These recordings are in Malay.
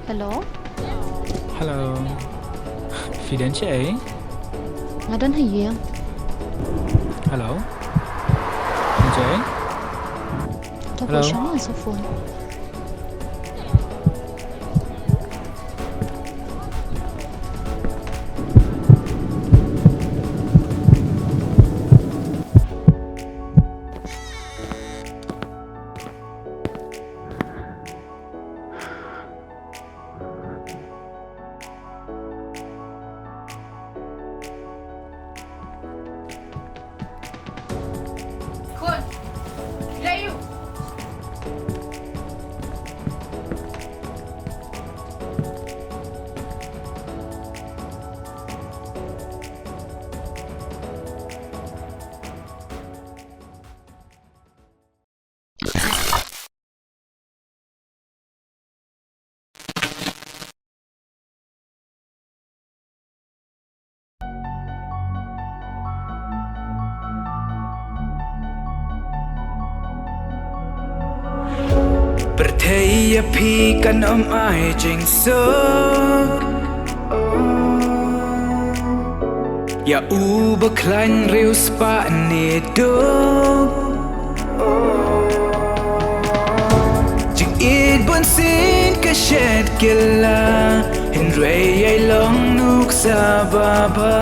Hello, Hello, Phi đến chị ấy. đến hay gì em? Hello, đến chị ấy. Tôi Hello. vừa sống ở Sofun. Khôn, Rayu. Berthei api kan ai jing sok Ya u beklan riu spa ni dok Jing id bon sin ka shed gila Hin rei ai long nuk sa baba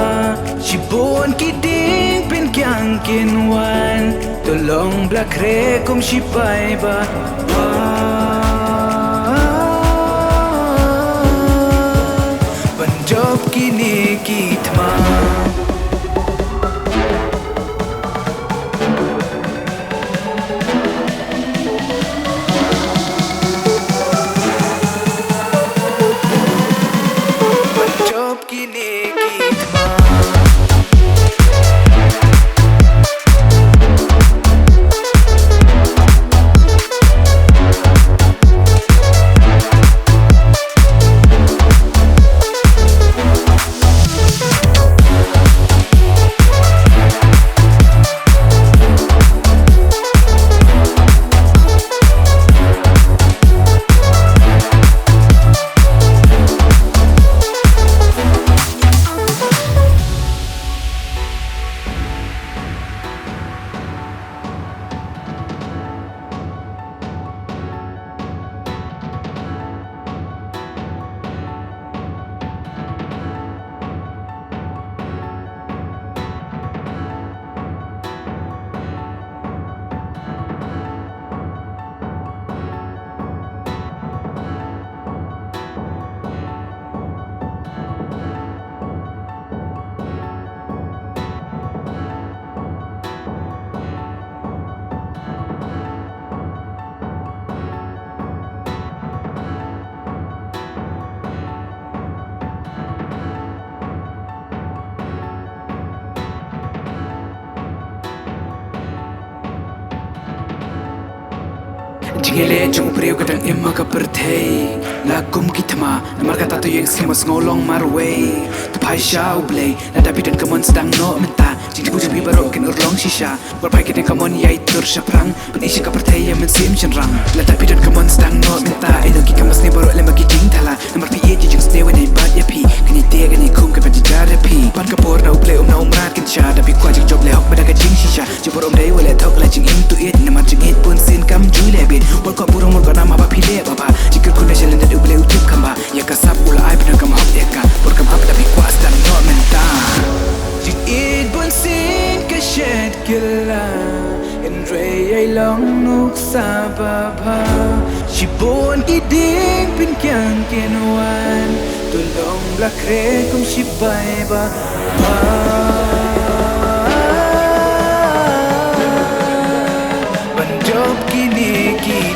Shi bon ki ding pin kyang kin wan To long black re kum shi pai ba Job kini kitma Job kini kitma Jingele jung preu kadang imma ka perthei La kum ki thama Namar kata to yeng schemas ngolong marway Tu pai sha ublay Na dapi dan kamon sedang no menta Jing tibu jumpi barok kin urlong shisha War pai kadang kamon yai tur shaprang Pen isi ka perthei ya men sim chenrang La dapi dan kamon sedang no menta Elo ki kamas ni barok lema ki jing thala Namar pi ye jing sne wen hai bat ya pi Kani te gani kum ka pati jara pi Pan kapor na ublay na umrat kin sha Dapi kwa jing job le hok bada ka jing shisha Jibor day wale thok la jing im tu it Namar jing it pun sin kam jui le bit Wal ko burung mul ko nama ba phile baba Jikir kuna shelen da uble utuk kamba Ya kasap ula ai pina kam hop eka Por kam hop dapi kwa astan no menta Jik it pun sin ka shed gila In rei ai long nuk sa baba Shi bon ki ding pin kyang kinwan Tulong blak re kum shi bai ba Job kini kita